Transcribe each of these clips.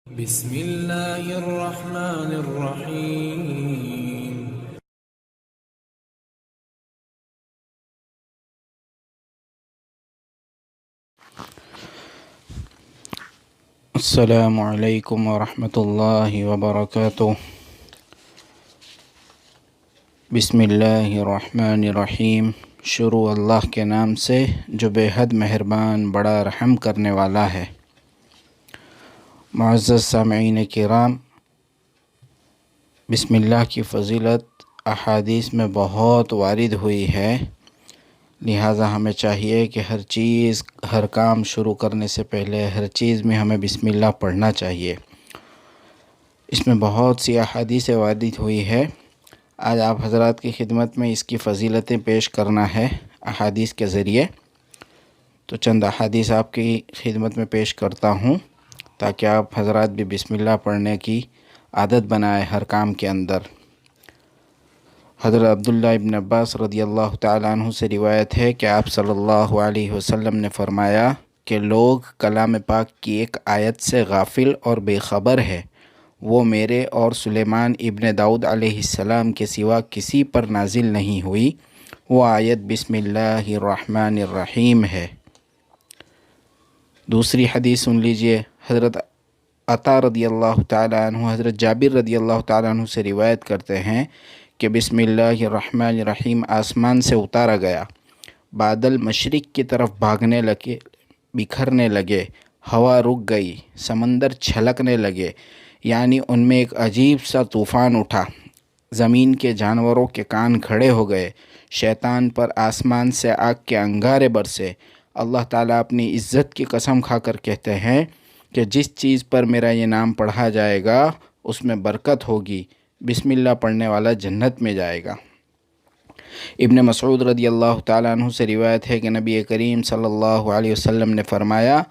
بسم الله الرحمن الرحيم. السلام علیکم ورحمۃ اللہ وبرکاتہ۔ بسم اللہ الرحمن الرحیم۔ شروع اللہ کے نام سے جو بے حد مہربان بڑا رحم کرنے والا ہے۔ معزز سامعین کرام، بسم اللہ کی فضیلت احادیث میں بہت وارد ہوئی ہے، لہٰذا ہمیں چاہیے کہ ہر کام شروع کرنے سے پہلے ہر چیز میں ہمیں بسم اللہ پڑھنا چاہیے۔ اس میں بہت سی احادیث وارد ہوئی ہے۔ آج آپ حضرات کی خدمت میں اس کی فضیلتیں پیش کرنا ہے احادیث کے ذریعے، تو چند احادیث آپ کی خدمت میں پیش کرتا ہوں تاکہ آپ حضرات بھی بسم اللہ پڑھنے کی عادت بنائیں ہر کام کے اندر۔ حضرت عبداللہ ابن عباس رضی اللہ تعالیٰ عنہ سے روایت ہے کہ آپ صلی اللہ علیہ وسلم نے فرمایا کہ لوگ کلام پاک کی ایک آیت سے غافل اور بے خبر ہے، وہ میرے اور سلیمان ابن داؤد علیہ السلام کے سوا کسی پر نازل نہیں ہوئی، وہ آیت بسم اللہ الرحمن الرحیم ہے۔ دوسری حدیث سن لیجئے۔ حضرت عطا رضی اللہ تعالیٰ عنہ حضرت جابر رضی اللہ تعالیٰ عنہ سے روایت کرتے ہیں کہ بسم اللہ الرحمن الرحیم آسمان سے اتارا گیا، بادل مشرق کی طرف بھاگنے لگے، بکھرنے لگے، ہوا رک گئی، سمندر چھلکنے لگے، یعنی ان میں ایک عجیب سا طوفان اٹھا، زمین کے جانوروں کے کان کھڑے ہو گئے، شیطان پر آسمان سے آگ کے انگارے برسے۔ اللہ تعالیٰ اپنی عزت کی قسم کھا کر کہتے ہیں کہ جس چیز پر میرا یہ نام پڑھا جائے گا اس میں برکت ہوگی، بسم اللہ پڑھنے والا جنت میں جائے گا۔ ابن مسعود رضی اللہ تعالیٰ عنہ سے روایت ہے کہ نبی کریم صلی اللہ علیہ وسلم نے فرمایا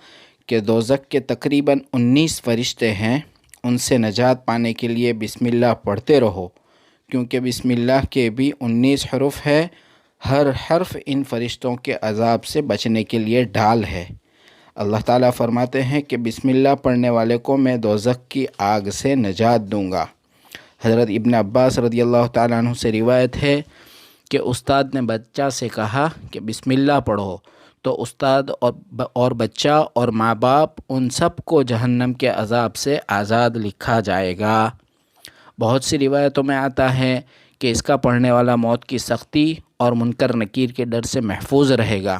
کہ دوزخ کے تقریباً 19 فرشتے ہیں، ان سے نجات پانے کے لیے بسم اللہ پڑھتے رہو، کیونکہ بسم اللہ کے بھی 19 حروف ہے، ہر حرف ان فرشتوں کے عذاب سے بچنے کے لیے ڈھال ہے۔ اللہ تعالیٰ فرماتے ہیں کہ بسم اللہ پڑھنے والے کو میں دوزخ کی آگ سے نجات دوں گا۔ حضرت ابن عباس رضی اللہ تعالیٰ عنہ سے روایت ہے کہ استاد نے بچہ سے کہا کہ بسم اللہ پڑھو، تو استاد اور بچہ اور ماں باپ ان سب کو جہنم کے عذاب سے آزاد لکھا جائے گا۔ بہت سی روایتوں میں آتا ہے کہ اس کا پڑھنے والا موت کی سختی اور منکر نکیر کے ڈر سے محفوظ رہے گا،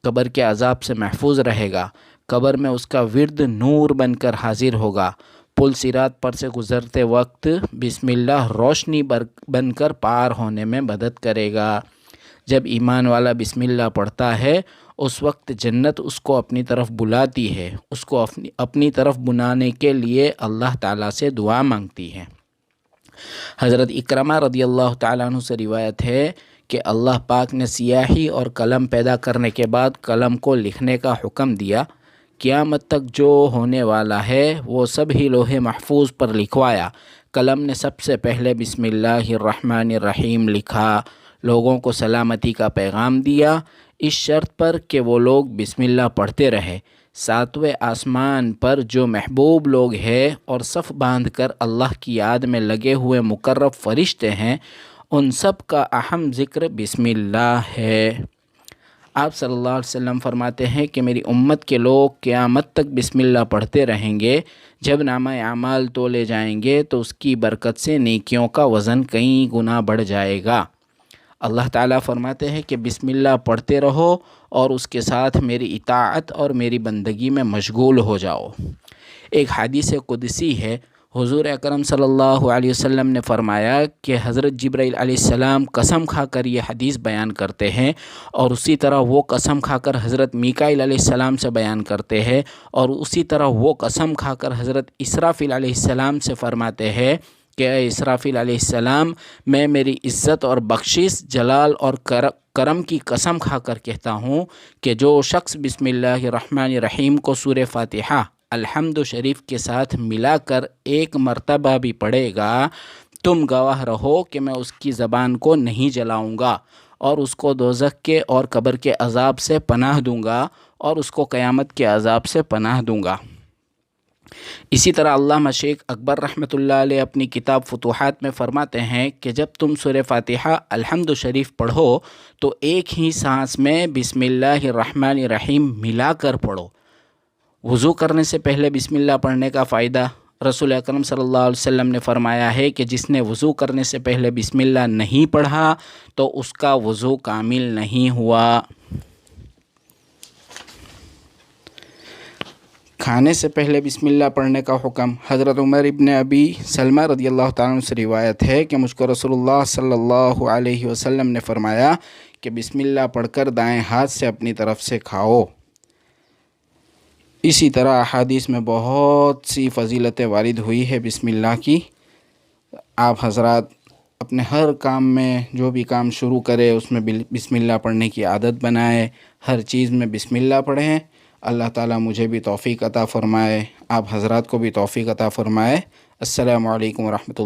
قبر کے عذاب سے محفوظ رہے گا، قبر میں اس کا ورد نور بن کر حاضر ہوگا، پل صراط پر سے گزرتے وقت بسم اللہ روشنی بن کر پار ہونے میں مدد کرے گا۔ جب ایمان والا بسم اللہ پڑھتا ہے اس وقت جنت اس کو اپنی طرف بلاتی ہے، اس کو اپنی طرف بلانے کے لیے اللہ تعالیٰ سے دعا مانگتی ہے۔ حضرت اکرمہ رضی اللہ تعالیٰ عنہ سے روایت ہے کہ اللہ پاک نے سیاہی اور قلم پیدا کرنے کے بعد قلم کو لکھنے کا حکم دیا، قیامت تک جو ہونے والا ہے وہ سب ہی لوح محفوظ پر لکھوایا۔ قلم نے سب سے پہلے بسم اللہ الرحمن الرحیم لکھا، لوگوں کو سلامتی کا پیغام دیا، اس شرط پر کہ وہ لوگ بسم اللہ پڑھتے رہے۔ 7ویں آسمان پر جو محبوب لوگ ہیں اور صف باندھ کر اللہ کی یاد میں لگے ہوئے مقرب فرشتے ہیں، ان سب کا اہم ذکر بسم اللہ ہے۔ آپ صلی اللہ علیہ وسلم فرماتے ہیں کہ میری امت کے لوگ قیامت تک بسم اللہ پڑھتے رہیں گے، جب نامہ اعمال تولے جائیں گے تو اس کی برکت سے نیکیوں کا وزن کئی گنا بڑھ جائے گا۔ اللہ تعالیٰ فرماتے ہیں کہ بسم اللہ پڑھتے رہو اور اس کے ساتھ میری اطاعت اور میری بندگی میں مشغول ہو جاؤ۔ ایک حدیث قدسی ہے، حضور اکرم صلی اللہ علیہ وسلم نے فرمایا کہ حضرت جبرائیل علیہ السلام قسم کھا کر یہ حدیث بیان کرتے ہیں، اور اسی طرح وہ قسم کھا کر حضرت میکائیل علیہ السلام سے بیان کرتے ہیں، اور اسی طرح وہ قسم کھا کر حضرت اسرافیل علیہ السلام سے فرماتے ہیں کہ اے اسرافیل علیہ السلام، میں میری عزت اور بخشش، جلال اور کرم کی قسم کھا کر کہتا ہوں کہ جو شخص بسم اللہ الرحمن الرحیم کو سورہ فاتحہ الحمد شریف کے ساتھ ملا کر ایک مرتبہ بھی پڑھے گا، تم گواہ رہو کہ میں اس کی زبان کو نہیں جلاؤں گا، اور اس کو دوزخ کے اور قبر کے عذاب سے پناہ دوں گا، اور اس کو قیامت کے عذاب سے پناہ دوں گا۔ اسی طرح علامہ شیخ اکبر رحمۃ اللہ علیہ اپنی کتاب فتوحات میں فرماتے ہیں کہ جب تم سورہ فاتحہ الحمد شریف پڑھو تو ایک ہی سانس میں بسم اللہ الرحمن الرحیم ملا کر پڑھو۔ وضو کرنے سے پہلے بسم اللہ پڑھنے کا فائدہ، رسول اکرم صلی اللہ علیہ وسلم نے فرمایا ہے کہ جس نے وضو کرنے سے پہلے بسم اللہ نہیں پڑھا تو اس کا وضو کامل نہیں ہوا۔ کھانے سے پہلے بسم اللہ پڑھنے کا حکم، حضرت عمر ابن ابی سلمہ رضی اللہ تعالیٰ عنہ سے روایت ہے کہ مجھ کو رسول اللہ صلی اللہ علیہ وسلم نے فرمایا کہ بسم اللہ پڑھ کر دائیں ہاتھ سے اپنی طرف سے کھاؤ۔ اسی طرح احادیث میں بہت سی فضیلتیں وارد ہوئی ہے بسم اللہ کی۔ آپ حضرات اپنے ہر کام میں جو بھی کام شروع کرے اس میں بسم اللہ پڑھنے کی عادت بنائے، ہر چیز میں بسم اللہ پڑھیں۔ اللہ تعالیٰ مجھے بھی توفیق عطا فرمائے، آپ حضرات کو بھی توفیق عطا فرمائے۔ السلام علیکم ورحمۃ اللہ۔